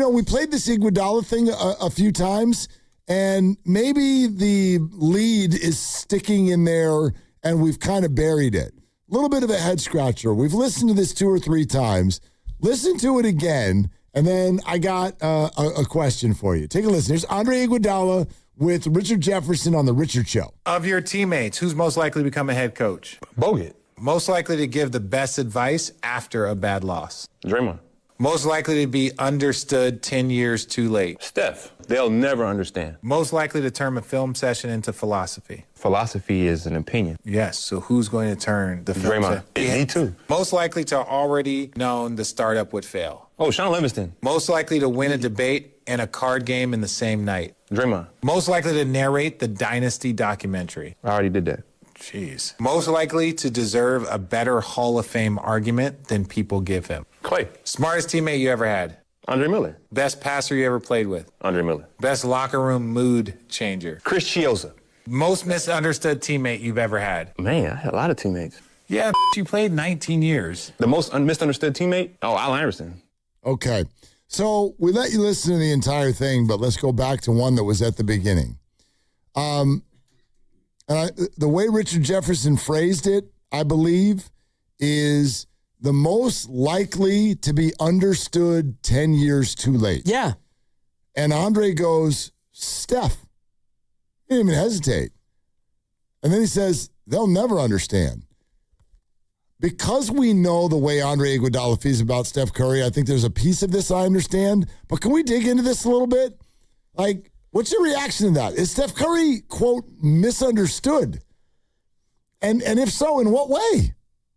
we played this Iguodala thing a few times, and maybe the lead is sticking in there, and we've kind of buried it. A little bit of a head scratcher. We've listened to this 2 or 3 times. Listen to it again, and then I got a question for you. Take a listen. Here's Andre Iguodala with Richard Jefferson on The Richard Show. Of your teammates, who's most likely to become a head coach? Bogut. Most likely to give the best advice after a bad loss? Draymond. Most likely to be understood 10 years too late? Steph. They'll never understand. Most likely to turn a film session into philosophy? Philosophy is an opinion. Yes, so who's going to turn the film Draymond. Me too. Most likely to already known the startup would fail? Oh, Sean Livingston. Most likely to win a debate and a card game in the same night? Draymond. Most likely to narrate the Dynasty documentary? I already did that. Jeez. Most likely to deserve a better Hall of Fame argument than people give him? Clay. Smartest teammate you ever had? Andre Miller. Best passer you ever played with? Andre Miller. Best locker room mood changer? Chris Chiozza. Most misunderstood teammate you've ever had? Man, I had a lot of teammates. Yeah, you played 19 years. The most misunderstood teammate? Oh, Al Iverson. Okay. So we let you listen to the entire thing, but let's go back to one that was at the beginning. The way Richard Jefferson phrased it, I believe, is the most likely to be understood 10 years too late. Yeah. And Andre goes, Steph. He didn't even hesitate. And then he says, they'll never understand. Because we know the way Andre Iguodala feels about Steph Curry, I think there's a piece of this I understand. But can we dig into this a little bit? Like, what's your reaction to that? Is Steph Curry, quote, misunderstood? And if so, in what way?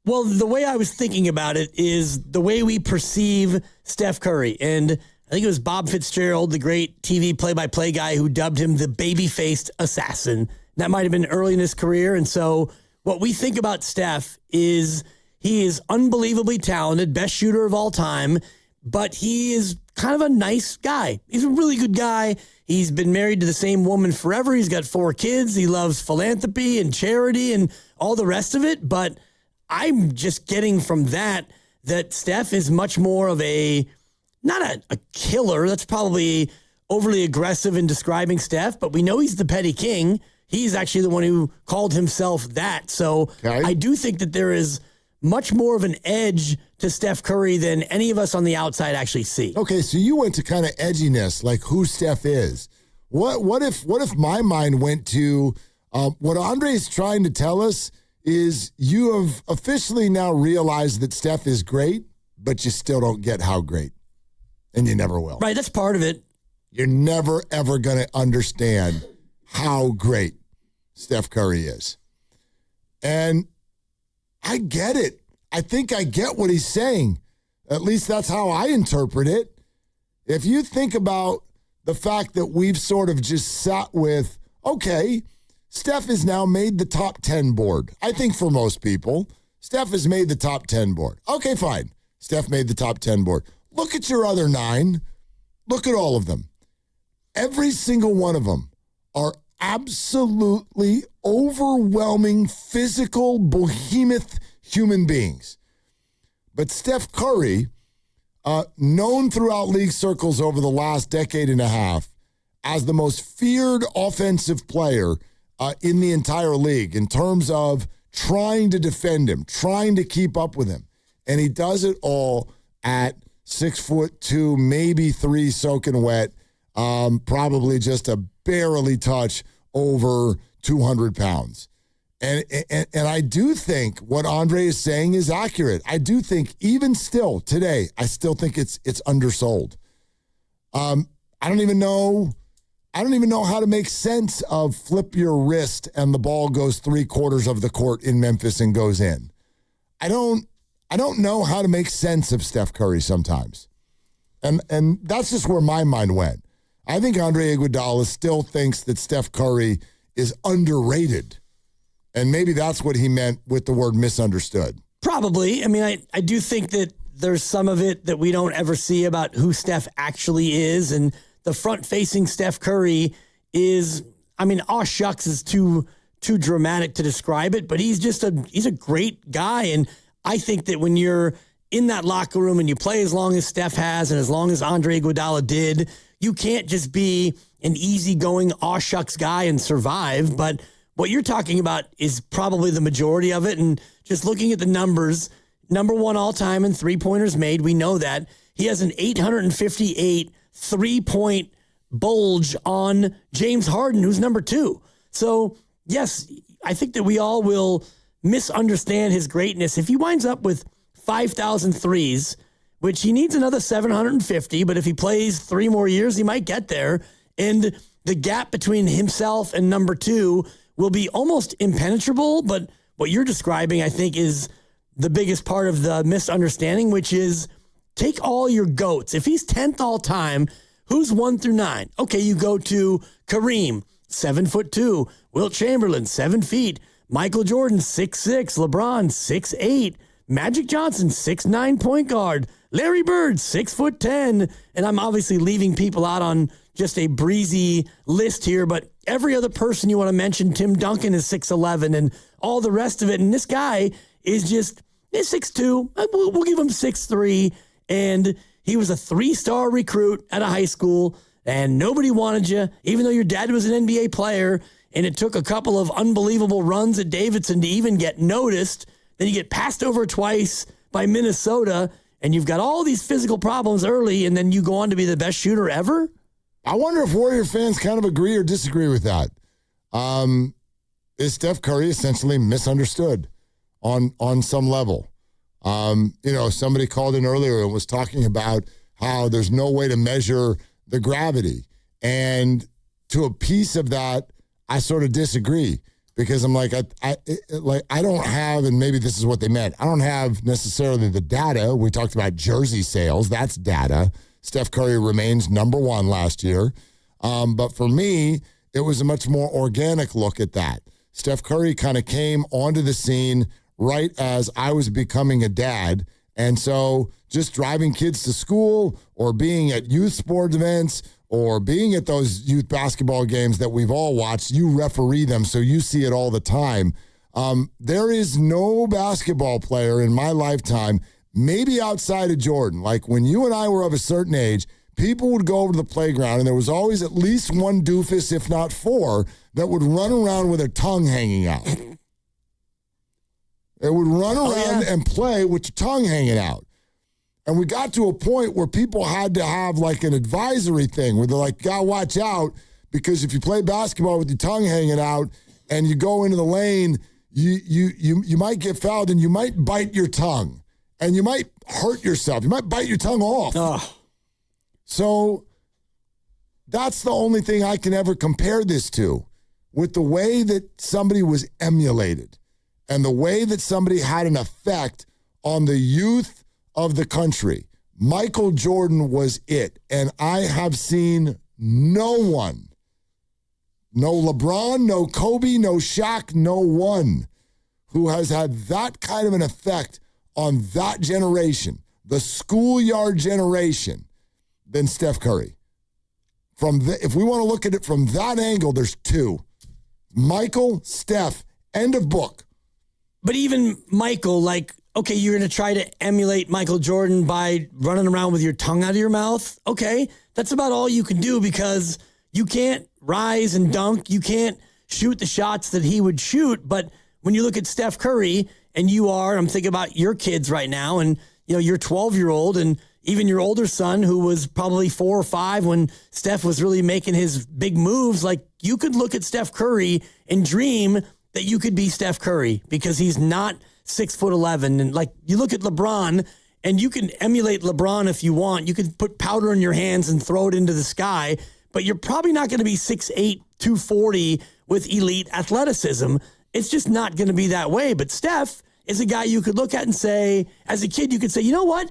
Well, the way I was thinking about it is the way we perceive Steph Curry. And I think it was Bob Fitzgerald, the great TV play-by-play guy, who dubbed him the baby-faced assassin. That might have been early in his career. And so what we think about Steph is he is unbelievably talented, best shooter of all time, but he is kind of a nice guy. He's a really good guy. He's been married to the same woman forever. He's got 4 kids. He loves philanthropy and charity and all the rest of it. But I'm just getting from that Steph is much more of not a killer. That's probably overly aggressive in describing Steph, but we know he's the petty king. He's actually the one who called himself that. So okay. I do think that there is much more of an edge to Steph Curry than any of us on the outside actually see. Okay, so you went to kind of edginess, like who Steph is. What if my mind went to what Andre is trying to tell us is you have officially now realized that Steph is great, but you still don't get how great. And you never will. Right, that's part of it. You're never, ever going to understand how great Steph Curry is. And I get it. I think I get what he's saying. At least that's how I interpret it. If you think about the fact that we've sort of just sat with, okay, Steph has now made the top 10 board. I think for most people, Steph has made the top 10 board. Okay, fine. Steph made the top 10 board. Look at your other 9. Look at all of them. Every single one of them are absolutely overwhelming physical behemoth human beings. But Steph Curry, known throughout league circles over the last decade and a half as the most feared offensive player in the entire league in terms of trying to defend him, trying to keep up with him. And he does it all at 6'2", maybe 3 soaking wet, probably just a barely touch over 200 pounds. And I do think what Andre is saying is accurate. I do think even still today, I still think it's undersold. I don't even know how to make sense of flip your wrist and the ball goes 3/4 of the court in Memphis and goes in. I don't know how to make sense of Steph Curry sometimes. And that's just where my mind went. I think Andre Iguodala still thinks that Steph Curry is underrated. And maybe that's what he meant with the word misunderstood. Probably. I mean, I do think that there's some of it that we don't ever see about who Steph actually is. And the front-facing Steph Curry is, I mean, aw shucks is too dramatic to describe it, but he's a great guy. And I think that when you're in that locker room and you play as long as Steph has and as long as Andre Iguodala did, you can't just be an easygoing, aw shucks guy and survive. But what you're talking about is probably the majority of it. And just looking at the numbers, number one all time in three-pointers made, we know that. He has an 858 three-point bulge on James Harden, who's number two. So, yes, I think that we all will misunderstand his greatness. If he winds up with 5,000 threes, which he needs another 750, but if he plays 3 more years, he might get there. And the gap between himself and number two will be almost impenetrable. But what you're describing, I think, is the biggest part of the misunderstanding, which is take all your GOATs. If he's 10th all time, who's 1 through 9? Okay, you go to Kareem, 7'2", Wilt Chamberlain, 7 feet, Michael Jordan, 6'6", LeBron, 6'8", Magic Johnson, 6'9" point guard, Larry Bird, 6'10", and I'm obviously leaving people out on just a breezy list here, but every other person you want to mention, Tim Duncan is 6'11", and all the rest of it, and this guy is just 6'2", we'll give him 6'3", and he was a 3-star recruit at a high school, and nobody wanted you, even though your dad was an NBA player, and it took a couple of unbelievable runs at Davidson to even get noticed. Then you get passed over twice by Minnesota, and you've got all these physical problems early, and then you go on to be the best shooter ever? I wonder if Warrior fans kind of agree or disagree with that. Is Steph Curry essentially misunderstood on some level? Somebody called in earlier and was talking about how there's no way to measure the gravity. And to a piece of that, I sort of disagree because I'm like, I don't have, and maybe this is what they meant, I don't have necessarily the data. We talked about jersey sales. That's data. Steph Curry remains number one last year. But for me, it was a much more organic look at that. Steph Curry kind of came onto the scene right as I was becoming a dad. And so just driving kids to school or being at youth sports events or being at those youth basketball games that we've all watched, you referee them, so you see it all the time. There is no basketball player in my lifetime, maybe outside of Jordan, like when you and I were of a certain age, people would go over to the playground and there was always at least one doofus, if not 4, that would run around with their tongue hanging out. They would run around and play with your tongue hanging out. And we got to a point where people had to have like an advisory thing where they're like, gotta watch out because if you play basketball with your tongue hanging out and you go into the lane, you might get fouled and you might bite your tongue and you might hurt yourself. You might bite your tongue off. Oh. So that's the only thing I can ever compare this to, with the way that somebody was emulated and the way that somebody had an effect on the youth of the country. Michael Jordan was it. And I have seen no one, no LeBron, no Kobe, no Shaq, no one who has had that kind of an effect on that generation, the schoolyard generation, than Steph Curry. If we want to look at it from that angle, there's 2. Michael, Steph, end of book. But even Michael, like, okay, you're going to try to emulate Michael Jordan by running around with your tongue out of your mouth. Okay, that's about all you can do because you can't rise and dunk. You can't shoot the shots that he would shoot. But when you look at Steph Curry and I'm thinking about your kids right now and, your 12-year-old and even your older son who was probably 4 or 5 when Steph was really making his big moves, like you could look at Steph Curry and dream that you could be Steph Curry because he's not 6'11", and like you look at LeBron, and you can emulate LeBron if you want. You could put powder in your hands and throw it into the sky, but you're probably not going to be 6'8", 240 with elite athleticism. It's just not going to be that way. But Steph is a guy you could look at and say, as a kid, you could say, you know what?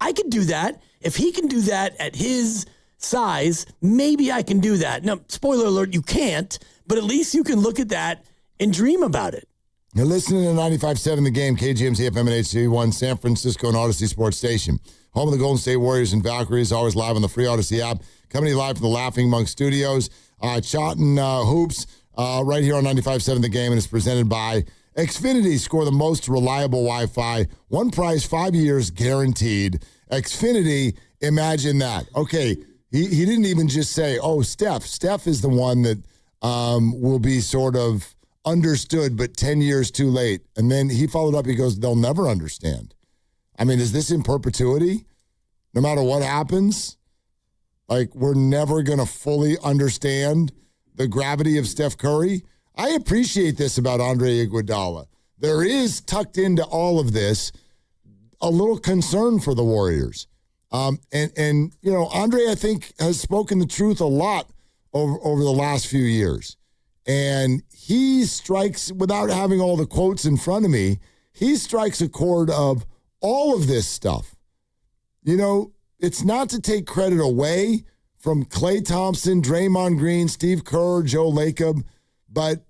I could do that. If he can do that at his size, maybe I can do that. Now, spoiler alert, you can't, but at least you can look at that and dream about it. You're listening to 95.7 The Game, KGMZ FM and HD1, San Francisco and Odyssey Sports Station. Home of the Golden State Warriors and Valkyries, always live on the free Odyssey app. Coming to you live from the Laughing Monk Studios. Chatting hoops right here on 95.7 The Game, and it's presented by Xfinity, score the most reliable Wi-Fi. One price, 5 years guaranteed. Xfinity, imagine that. Okay, he didn't even just say, oh, Steph. Steph is the one that will be sort of understood, but 10 years too late. And then he followed up, he goes, they'll never understand. I mean, is this in perpetuity? No matter what happens? Like, we're never going to fully understand the gravity of Steph Curry? I appreciate this about Andre Iguodala. There is, tucked into all of this, a little concern for the Warriors. And you know, Andre, I think, has spoken the truth a lot over the last few years. And he strikes, without having all the quotes in front of me, he strikes a chord of all of this stuff. You know, it's not to take credit away from Klay Thompson, Draymond Green, Steve Kerr, Joe Lacob, but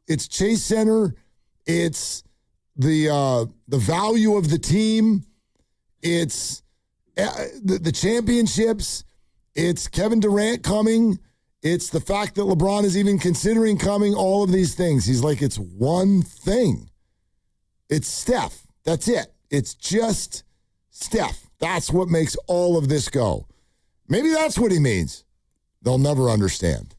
it's Chase Center, it's the value of the team, it's the championships, it's Kevin Durant coming, it's the fact that LeBron is even considering coming, all of these things. He's like, it's one thing. It's Steph. That's it. It's just Steph. That's what makes all of this go. Maybe that's what he means. They'll never understand.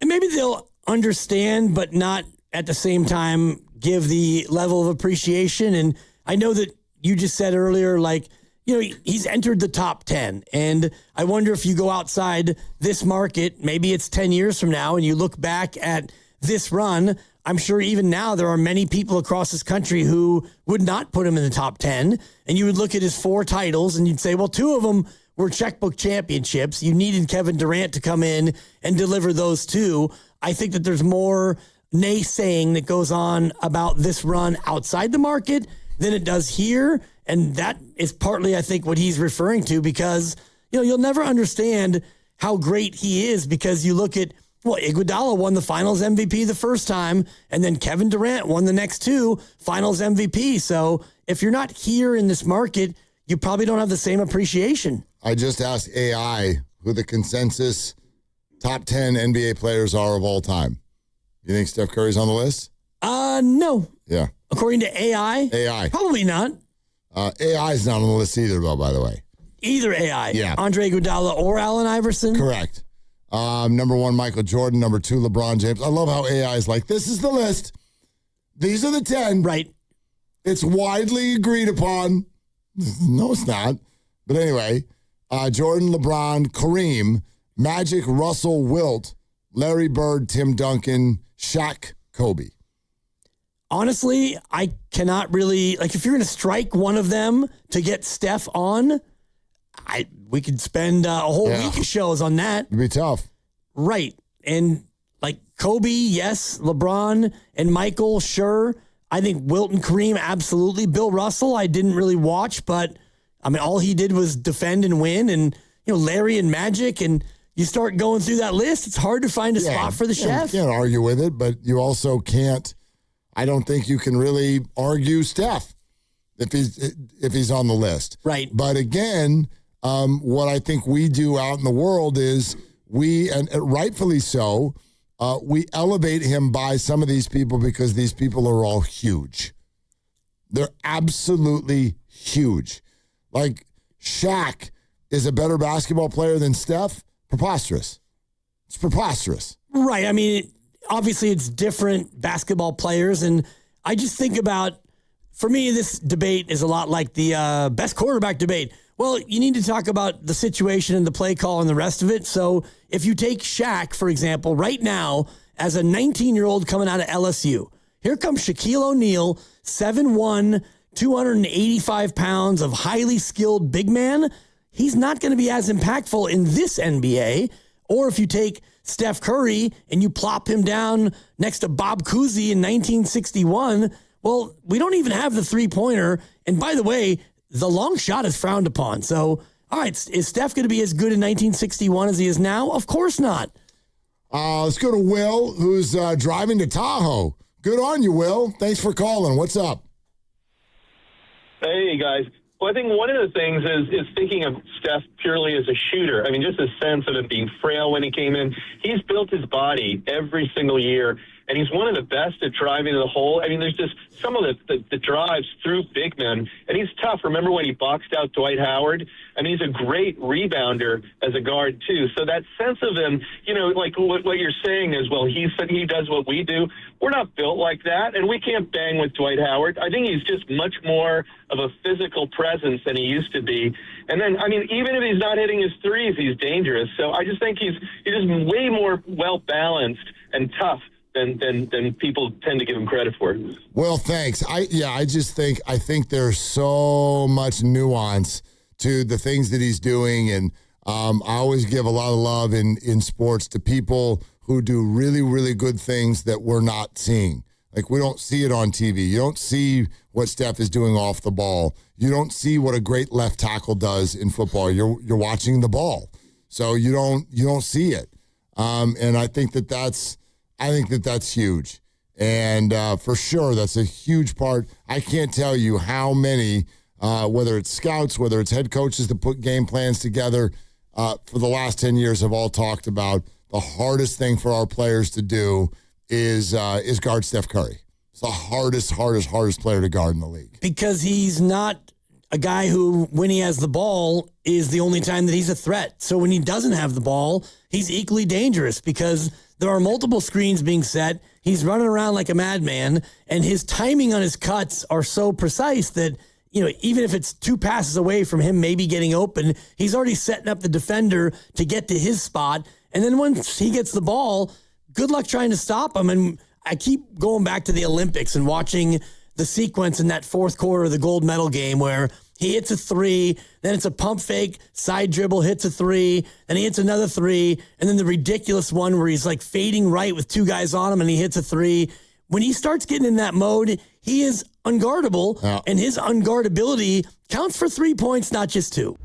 And maybe they'll understand, but not at the same time give the level of appreciation. And I know that you just said earlier, like, you know, he's entered the top 10. And I wonder if you go outside this market, maybe it's 10 years from now, and you look back at this run, I'm sure even now there are many people across this country who would not put him in the top 10. And you would look at his 4 titles and you'd say, well, 2 of them were checkbook championships. You needed Kevin Durant to come in and deliver those 2. I think that there's more naysaying that goes on about this run outside the market than it does here. And that is partly, I think, what he's referring to, because, you know, you'll never understand how great he is because you look at, well, Iguodala won the finals MVP the first time, and then Kevin Durant won the next 2 finals MVP. So if you're not here in this market, you probably don't have the same appreciation. I just asked AI who the consensus top 10 NBA players are of all time. You think Steph Curry's on the list? No. Yeah. According to AI? AI. Probably not. AI is not on the list either, though, by the way. Either AI. Yeah. Andre Iguodala or Allen Iverson? Correct. Number 1, Michael Jordan. Number 2, LeBron James. I love how AI is like, this is the list. These are the 10. Right. It's widely agreed upon. No, it's not. But anyway, Jordan, LeBron, Kareem, Magic, Russell, Wilt, Larry Bird, Tim Duncan, Shaq, Kobe. Honestly, I cannot really, like, if you're going to strike one of them to get Steph on, we could spend a whole week of shows on that. It'd be tough. Right. And like Kobe, yes. LeBron and Michael, sure. I think Wilt and Kareem, absolutely. Bill Russell, I didn't really watch, but I mean, all he did was defend and win. And, you know, Larry and Magic, and you start going through that list, it's hard to find a spot for the chef. You can't argue with it, but you also can't. I don't think you can really argue Steph if he's on the list. Right. But again, what I think we do out in the world is and rightfully so, we elevate him by some of these people because these people are all huge. They're absolutely huge. Like, Shaq is a better basketball player than Steph. Preposterous. It's preposterous. Right. I mean, obviously it's different basketball players. And I just think about, for me, this debate is a lot like the best quarterback debate. Well, you need to talk about the situation and the play call and the rest of it. So if you take Shaq, for example, right now, as a 19-year-old coming out of LSU, here comes Shaquille O'Neal, 7'1", 285 pounds of highly skilled big man. He's not going to be as impactful in this NBA. Or if you take Steph Curry and you plop him down next to Bob Cousy in 1961, well, we don't even have the three-pointer. And by the way, the long shot is frowned upon. So, all right, is Steph going to be as good in 1961 as he is now? Of course not. Let's go to Will, who's driving to Tahoe. Good on you, Will. Thanks for calling. What's up? Hey, guys. Well, I think one of the things is thinking of Steph purely as a shooter. I mean, just a sense of it being frail when he came in. He's built his body every single year, and he's one of the best at driving to the hole. I mean, there's just some of the drives through big men, and he's tough. Remember when he boxed out Dwight Howard? I mean, he's a great rebounder as a guard, too. So that sense of him, like what you're saying is, well, he said he does what we do. We're not built like that, and we can't bang with Dwight Howard. I think he's just much more of a physical presence than he used to be. And then, I mean, even if he's not hitting his threes, he's dangerous. So I just think he's just way more well-balanced and tough than people tend to give him credit for. Well, thanks. I think there's so much nuance to the things that he's doing, and I always give a lot of love in sports to people who do really, really good things that we're not seeing. Like, we don't see it on TV. You don't see what Steph is doing off the ball. You don't see what a great left tackle does in football. You're watching the ball, so you don't see it. And I think that's huge. And for sure, that's a huge part. I can't tell you how many, whether it's scouts, whether it's head coaches that put game plans together, for the last 10 years have all talked about the hardest thing for our players to do is guard Steph Curry. It's the hardest player to guard in the league. Because he's not a guy who, when he has the ball, is the only time that he's a threat. So when he doesn't have the ball, he's equally dangerous because there are multiple screens being set. He's running around like a madman, and his timing on his cuts are so precise that, even if it's 2 passes away from him maybe getting open, he's already setting up the defender to get to his spot. And then once he gets the ball, good luck trying to stop him. And I keep going back to the Olympics and watching the sequence in that fourth quarter of the gold medal game where he hits a 3, then it's a pump fake, side dribble, hits a 3, then he hits another 3, and then the ridiculous one where he's like fading right with 2 guys on him and he hits a 3. When he starts getting in that mode, he is unguardable, and his unguardability counts for 3 points, not just 2.